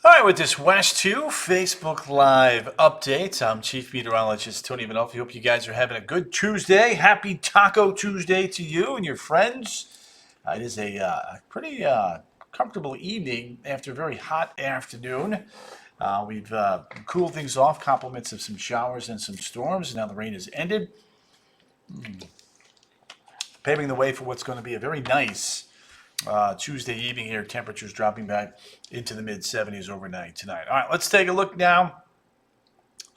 All right, with this West 2 Facebook Live update, I'm Chief Meteorologist Tony Manolfi. Hope you guys are having a good Tuesday. Happy Taco Tuesday to you and your friends. It is a pretty comfortable evening after a very hot afternoon. We've cooled things off, compliments of some showers and some storms. Now the rain has ended, paving the way for what's going to be a very nice Tuesday evening here. Temperatures dropping back into the mid 70s overnight tonight. All right, let's take a look now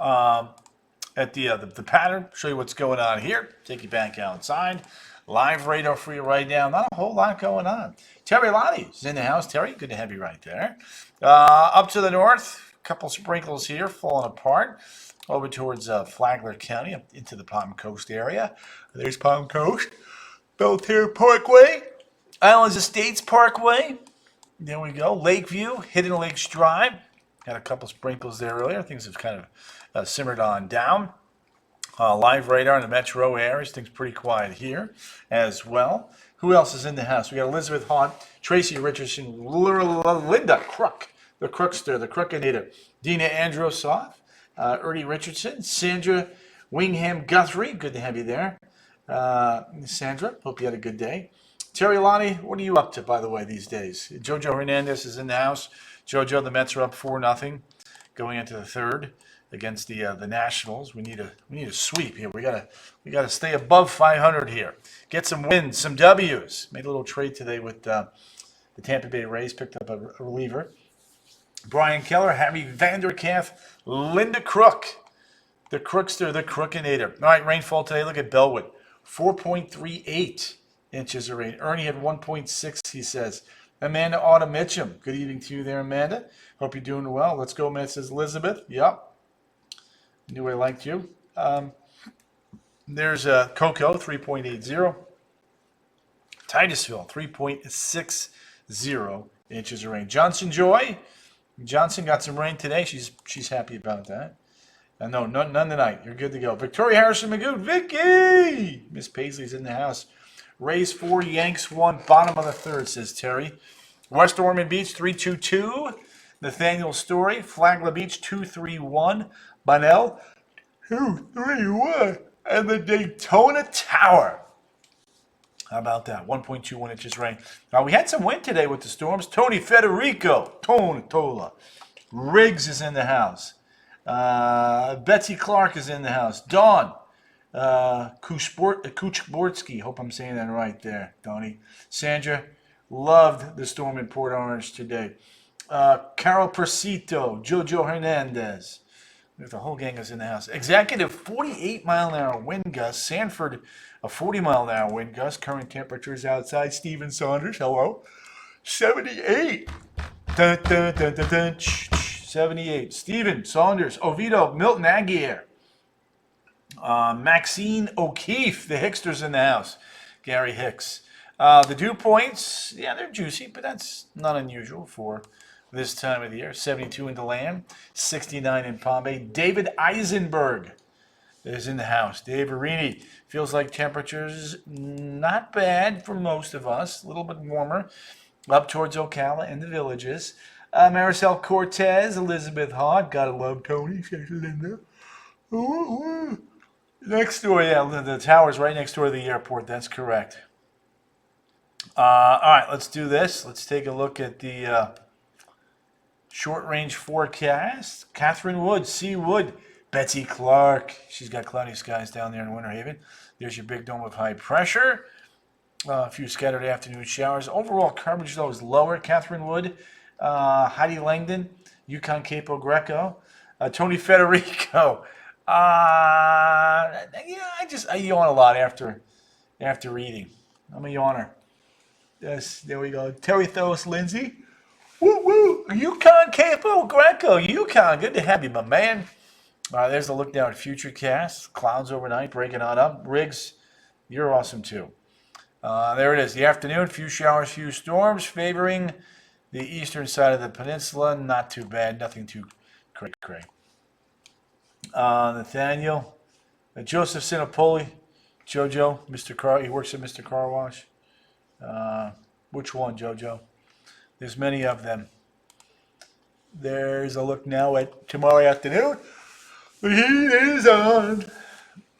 at the pattern. Show you what's going on here. Take you back outside. Live radar for you right now. Not a whole lot going on. Terry Lottie is in the house. Terry, good to have you right there. Up to the north, a couple sprinkles here, falling apart. Over towards Flagler County, up into the Palm Coast area. There's Palm Coast. Belterre Parkway. Islands Estates Parkway. There we go. Lakeview, Hidden Lakes Drive. Had a couple sprinkles there earlier. Things have kind of simmered on down. Live radar in the metro areas. Things pretty quiet here as well. Who else is in the house? We got Elizabeth Hahn, Tracy Richardson, Linda Crook, the Crookster, the Crookinator, Dina Androsoff, Ernie Richardson, Sandra Wingham Guthrie. Good to have you there. Sandra, hope you had a good day. Terry Lonnie, what are you up to, by the way, these days? Jojo Hernandez is in the house. Jojo, the Mets are up 4-0 going into the third against the Nationals. We need a sweep here. We gotta stay above 500 here. Get some wins, some W's. Made a little trade today with the Tampa Bay Rays. Picked up a reliever. Brian Keller, Harry Vanderkampf, Linda Crook, the Crookster, the Crookinator. All right, rainfall today. Look at Bellwood, 4.38 inches of rain. Ernie had 1.6, he says. Amanda Autumn Mitchum. Good evening to you there, Amanda. Hope you're doing well. Let's go, man, says Elizabeth. Yep. Knew I liked you. There's Cocoa, 3.80. Titusville, 3.60 inches of rain. Johnson Joy. Johnson got some rain today. She's happy about that. No, none tonight. You're good to go. Victoria Harrison Magoo. Vicky! Miss Paisley's in the house. Rays 4, Yanks 1, bottom of the third, says Terry. West Ormond Beach 3-2-2. Nathaniel Story, Flagler Beach 2-3-1. Bunnell 2-3-1. And the Daytona Tower. How about that? 1.21 inches rain. Now we had some wind today with the storms. Tony Federico, Tola. Riggs is in the house. Betsy Clark is in the house. Dawn. Kuchbortsky, hope I'm saying that right there, Tony. Sandra, loved the storm in Port Orange today. Carol Persito, Jojo Hernandez. The whole gang is in the house. Executive, 48-mile-an-hour wind gust. Sanford, a 40-mile-an-hour wind gust. Current temperatures outside. Stephen Saunders, hello. 78. Dun, dun, dun, dun, dun, 78. Stephen Saunders, Oviedo, Milton Aguirre. Maxine O'Keefe, the Hicksters in the house. Gary Hicks. The dew points, yeah, they're juicy, but that's not unusual for this time of the year. 72 in DeLand, 69 in Palm Bay. David Eisenberg is in the house. Dave Arini, feels like temperatures not bad for most of us. A little bit warmer up towards Ocala and the villages. Maricel Cortez, Elizabeth Hahn, gotta love Tony, says Linda. Ooh. Next door, yeah, the tower's right next door to the airport. That's correct. All right, let's do this. Let's take a look at the short-range forecast. Catherine Wood, C. Wood, Betsy Clark. She's got cloudy skies down there in Winter Haven. There's your big dome of high pressure. A few scattered afternoon showers. Overall coverage, though, is lower. Catherine Wood, Heidi Langdon, Yukon Capo Greco, Tony Federico. I yawn a lot after reading. I'm a yawner. Yes, there we go. Terry Thos Lindsay. Woo woo. Yukon Capo Greco. Yukon. Good to have you, my man. There's a look down at Futurecast. Clouds overnight breaking on up. Riggs, you're awesome too. There it is. The afternoon. Few showers, few storms favoring the eastern side of the peninsula. Not too bad. Nothing too cray. Nathaniel, Joseph Sinopoli, Jojo, Mr. Car. He works at Mr. Car Wash. Which one, Jojo? There's many of them. There's a look now at tomorrow afternoon. The heat is on.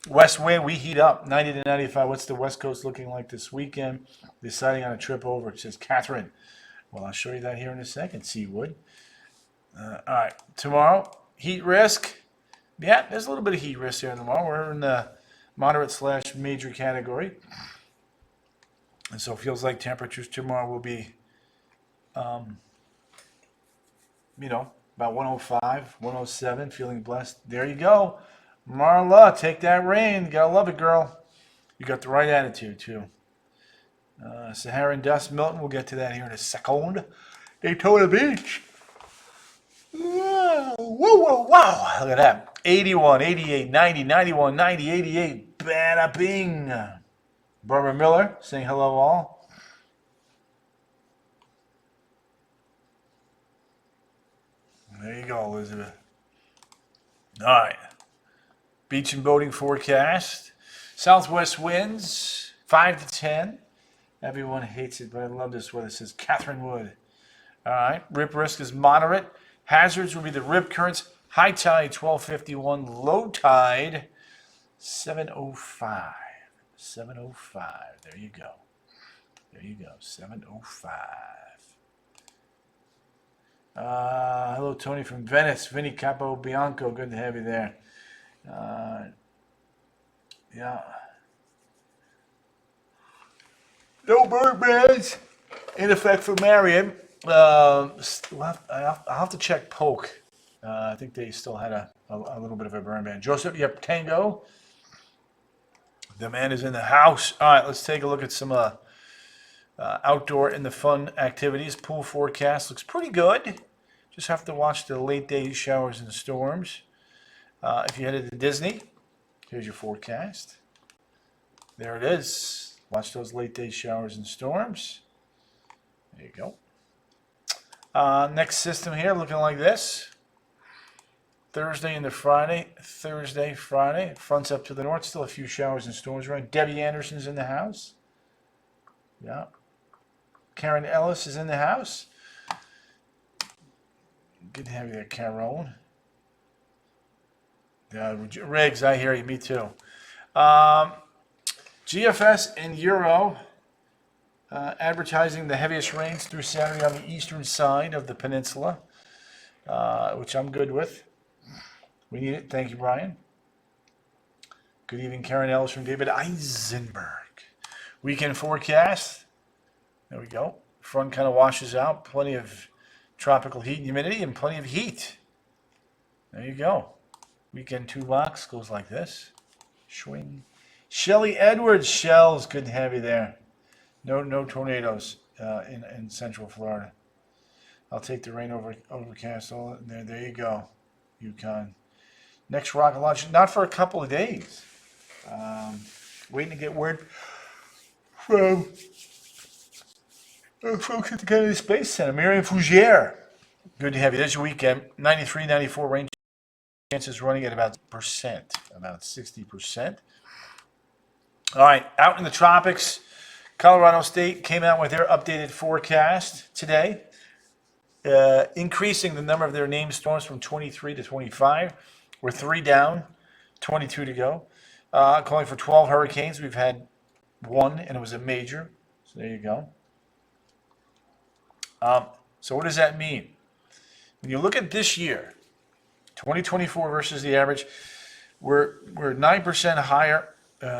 West wind, we heat up 90 to 95. What's the West Coast looking like this weekend? Deciding on a trip over. It says Catherine. Well, I'll show you that here in a second, Seawood. All right, tomorrow, heat risk. Yeah, there's a little bit of heat risk here tomorrow. We're in the moderate/major category. And so it feels like temperatures tomorrow will be, about 105, 107, feeling blessed. There you go. Marla, take that rain. Gotta love it, girl. You got the right attitude, too. Saharan dust, Milton. We'll get to that here in a second. Daytona Beach. Whoa, whoa, wow. Look at that. 81, 88, 90, 91, 90, 88. Bada bing. Barbara Miller saying hello, all. There you go, Elizabeth. All right. Beach and boating forecast. Southwest winds, 5 to 10. Everyone hates it, but I love this weather. It says Catherine Wood. All right. Rip risk is moderate. Hazards will be the rip currents. High tide, 12:51. Low tide, 7:05. 7:05. There you go. There you go. 7:05. Hello, Tony from Venice. Vinny Capo Bianco. Good to have you there. Yeah. No bird bands in effect for Marion. I'll have to check Polk. I think they still had a little bit of a burn ban. Joseph, yep, Tango. The man is in the house. All right, let's take a look at some outdoor and the fun activities. Pool forecast looks pretty good. Just have to watch the late day showers and storms. If you headed to Disney, here's your forecast. There it is. Watch those late day showers and storms. There you go. Next system here looking like this. Thursday into Friday. Thursday, Friday. Fronts up to the north. Still a few showers and storms around. Debbie Anderson's in the house. Yeah. Karen Ellis is in the house. Good to have you there, Carol. Riggs, I hear you. Me too. GFS and Euro advertising the heaviest rains through Saturday on the eastern side of the peninsula, which I'm good with. We need it. Thank you, Brian. Good evening, Karen Ellis from David Eisenberg. Weekend forecast. There we go. Front kind of washes out. Plenty of tropical heat and humidity and plenty of heat. There you go. Weekend 2 box goes like this. Swing. Shelly Edwards, Shells, good to have you there. No tornadoes in Central Florida. I'll take the rain overcast. There you go, Yukon. Next rocket launch, not for a couple of days. Waiting to get word from folks at the Kennedy Space Center. Miriam Fougere, good to have you. There's your weekend. 93, 94 rain chances running at about 60%. All right, out in the tropics, Colorado State came out with their updated forecast today, increasing the number of their named storms from 23 to 25. We're 3 down, 22 to go. Calling for 12 hurricanes. We've had 1, and it was a major. So there you go. So what does that mean? When you look at this year, 2024 versus the average, we're 9% higher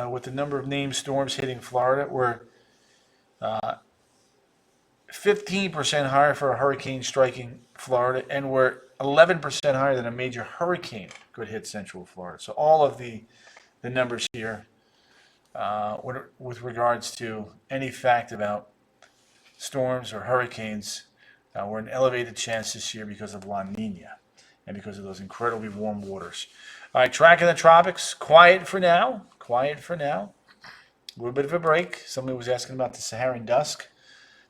with the number of named storms hitting Florida. We're 15% higher for a hurricane striking Florida, and we're 11% higher than a major hurricane could hit Central Florida. So all of the numbers here with regards to any fact about storms or hurricanes, we're an elevated chance this year because of La Nina and because of those incredibly warm waters. All right, tracking the tropics, quiet for now. A little bit of a break. Somebody was asking about the Saharan dust.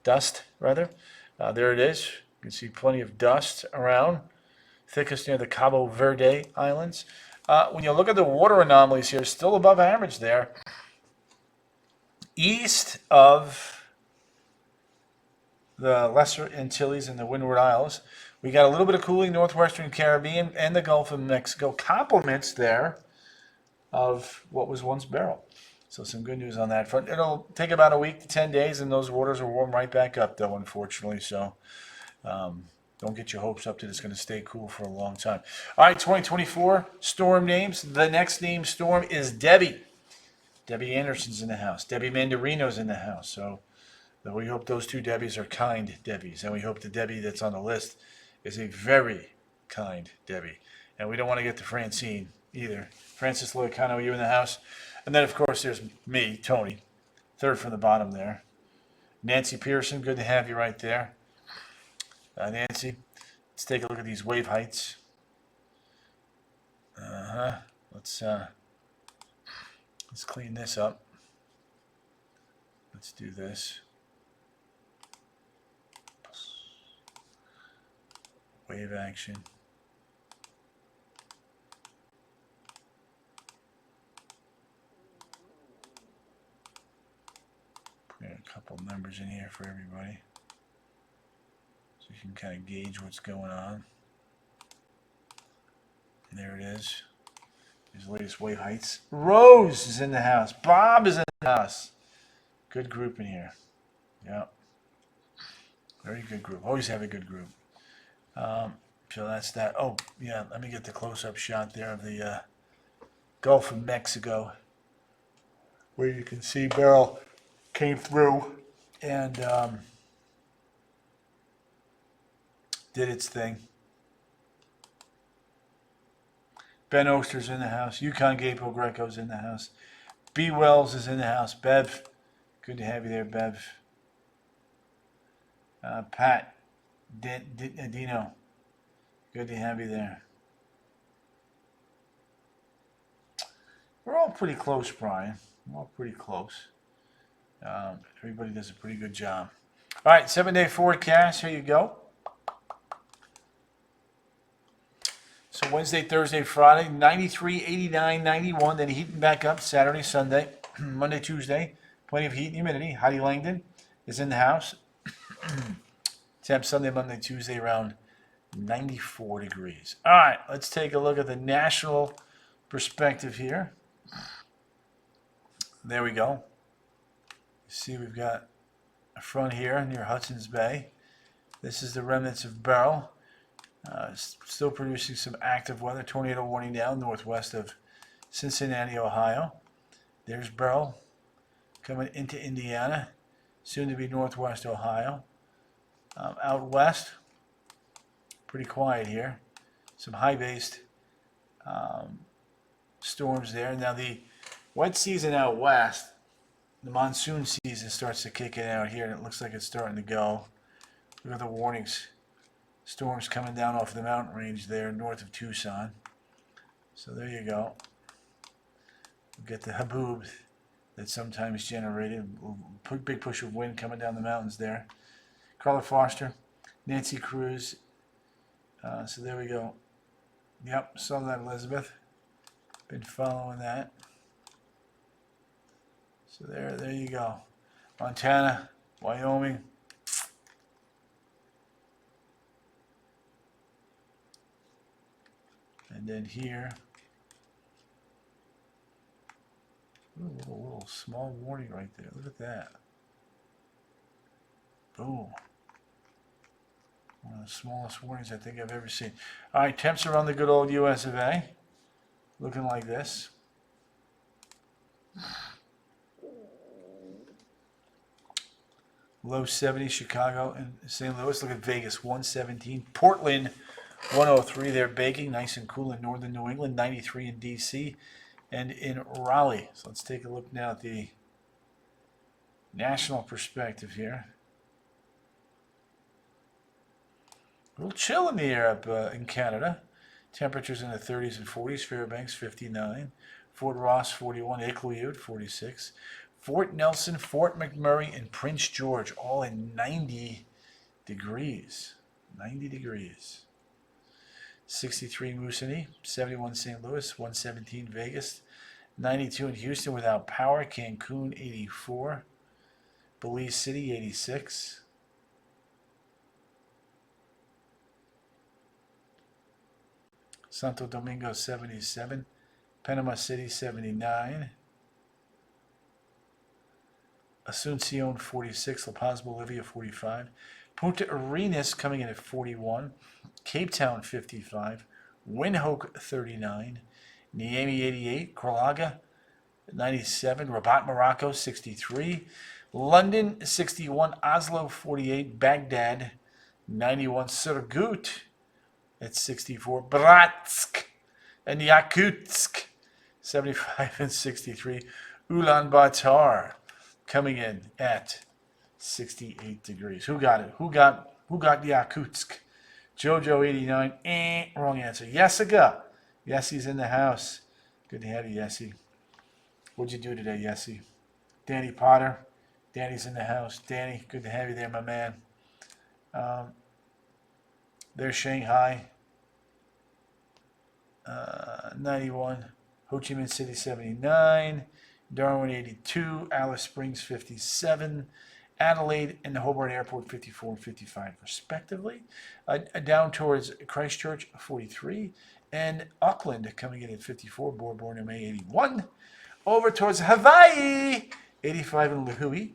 There it is. You can see plenty of dust around. Thickest near the Cabo Verde Islands. When you look at the water anomalies here, still above average there. East of the Lesser Antilles and the Windward Isles, We got a little bit of cooling northwestern Caribbean and the Gulf of Mexico. Compliments there of what was once Beryl. So some good news on that front. It'll take about a week to 10 days, and those waters will warm right back up, though, unfortunately. So don't get your hopes up that it's going to stay cool for a long time. All right, 2024 storm names. The next named storm is Debbie. Debbie Anderson's in the house. Debbie Mandarino's in the house. So we hope those two Debbies are kind Debbies. And we hope the Debbie that's on the list is a very kind Debbie. And we don't want to get to Francine either. Francis Loicano, you in the house? And then, of course, there's me, Tony, third from the bottom there. Nancy Pearson, good to have you right there. Nancy, let's take a look at these wave heights. Let's clean this up. Let's do this. Wave action. Put a couple numbers in here for everybody, so you can kind of gauge what's going on. And there it is. These latest wave heights. Rose is in the house. Bob is in the house. Good group in here. Yeah. Very good group. Always have a good group. So that's that. Oh, yeah, let me get the close-up shot there of the Gulf of Mexico, where you can see Beryl came through and did its thing. Ben Oster's in the house. Yukon Gapo Greco's in the house. B. Wells is in the house. Bev, good to have you there, Bev. Pat Dino, good to have you there. We're all pretty close, Brian. We're all pretty close. Everybody does a pretty good job. All right, 7-day forecast. Here you go. So Wednesday, Thursday, Friday, 93, 89, 91. Then heating back up Saturday, Sunday, Monday, Tuesday. Plenty of heat and humidity. Heidi Langdon is in the house. Temp Sunday, Monday, Tuesday around 94 degrees. All right, let's take a look at the national perspective here. There we go. See, we've got a front here near Hudson's Bay. This is the remnants of Beryl. Still producing some active weather. Tornado warning down northwest of Cincinnati, Ohio. There's Beryl coming into Indiana, soon to be northwest Ohio. Out west, pretty quiet here. Some high-based storms there. Now the wet season out west, the monsoon season starts to kick in out here, and it looks like it's starting to go. Look at the warnings. Storms coming down off the mountain range there north of Tucson. So there you go. We'll get the haboob that's sometimes generated. Big push of wind coming down the mountains there. Carla Foster, Nancy Cruz. So there we go. Yep, saw that, Elizabeth. Been following that. So there you go. Montana, Wyoming. And then here, ooh, a little small warning right there. Look at that. Boom. One of the smallest warnings I think I've ever seen. All right, temps are on the good old US of A. Looking like this. Low 70, Chicago and St. Louis. Look at Vegas, 117. Portland, 103. They're baking, nice and cool in northern New England. 93 in D.C. and in Raleigh. So let's take a look now at the national perspective here. A little chill in the air up in Canada. Temperatures in the 30s and 40s. Fairbanks, 59. Fort Ross, 41. Iqaluit, 46. Fort Nelson, Fort McMurray, and Prince George, all in 90 degrees. 90 degrees. 63 Moosonee, 71 St. Louis, 117 Vegas, 92 in Houston without power. Cancun, 84. Belize City, 86. Santo Domingo 77. Panama City 79. Asuncion 46. La Paz, Bolivia 45. Punta Arenas coming in at 41. Cape Town 55. Windhoek 39. Niamey 88. Corlaga 97. Rabat, Morocco 63. London 61. Oslo 48. Baghdad 91. Surgut at 64. Bratsk and Yakutsk 75 and 63. Ulaanbaatar coming in at 68 degrees. Who got it? Who got Yakutsk? Jojo 89. Wrong answer. Jessica. Yessie's in the house. Good to have you, Yessie. What'd you do today, Yessie? Danny Potter. Danny's in the house. Danny, good to have you there, my man. There's Shanghai. 91. Ho Chi Minh City 79. Darwin 82. Alice Springs 57. Adelaide and the Hobart Airport 54 and 55 respectively. Down towards Christchurch 43. And Auckland coming in at 54. Bora May 81. Over towards Hawaii 85 in Lihue.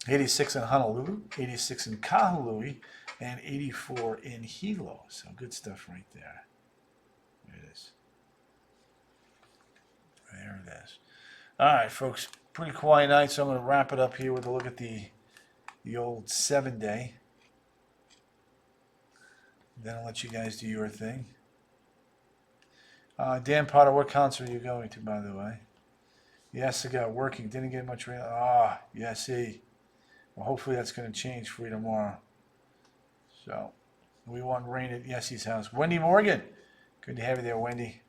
86 in Honolulu. 86 in Kahului. And 84 in Hilo. So good stuff right there. There it is. There it is. All right, folks. Pretty quiet night, so I'm going to wrap it up here with a look at the old 7-day. Then I'll let you guys do your thing. Dan Potter, what concert are you going to, by the way? Yes, I got working. Didn't get much rain. Yes, well, hopefully that's going to change for you tomorrow. So, we want rain at Yessie's house. Wendy Morgan. Good to have you there, Wendy.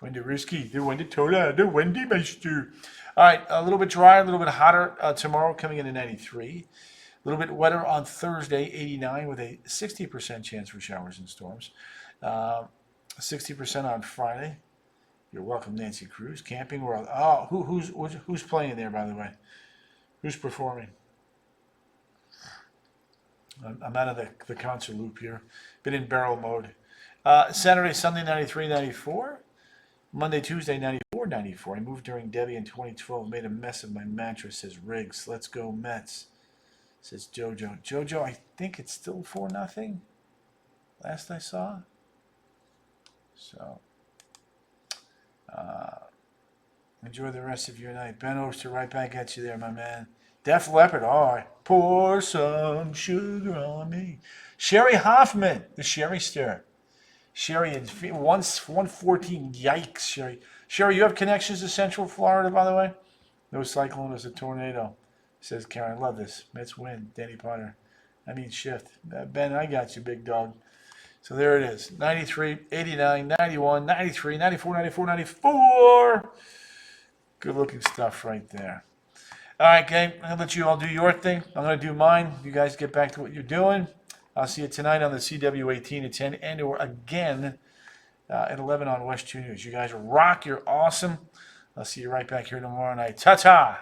Wendy Risky. The Wendy Tola. The Wendy Meister. All right, a little bit drier, a little bit hotter tomorrow, coming in at 93. A little bit wetter on Thursday, 89, with a 60% chance for showers and storms. 60% on Friday. You're welcome, Nancy Cruz. Camping World. Oh, who's playing there, by the way? Who's performing? I'm out of the concert loop here. Been in barrel mode. Saturday, Sunday, 93, 94. Monday, Tuesday, 94, 94. I moved during Debbie in 2012. Made a mess of my mattress, says Riggs. Let's go Mets, says Jojo. Jojo, I think it's still 4-0. Last I saw. So, enjoy the rest of your night. Ben Oster, right back at you there, my man. Def Leppard, pour some sugar on me. Sherry Hoffman, the Sherry Stir. Sherry, it's 114. Yikes, Sherry. Sherry, you have connections to Central Florida, by the way? No cyclone, there's a tornado, says Karen. Love this. Mets win. Danny Potter. Shift. Ben, I got you, big dog. So there it is. 93, 89, 91, 93, 94, 94, 94. Good looking stuff right there. All right, gang. I'm going to let you all do your thing. I'm going to do mine. You guys get back to what you're doing. I'll see you tonight on the CW18 at 10 and or again at 11 on West 2 News. You guys rock. You're awesome. I'll see you right back here tomorrow night. Ta-ta.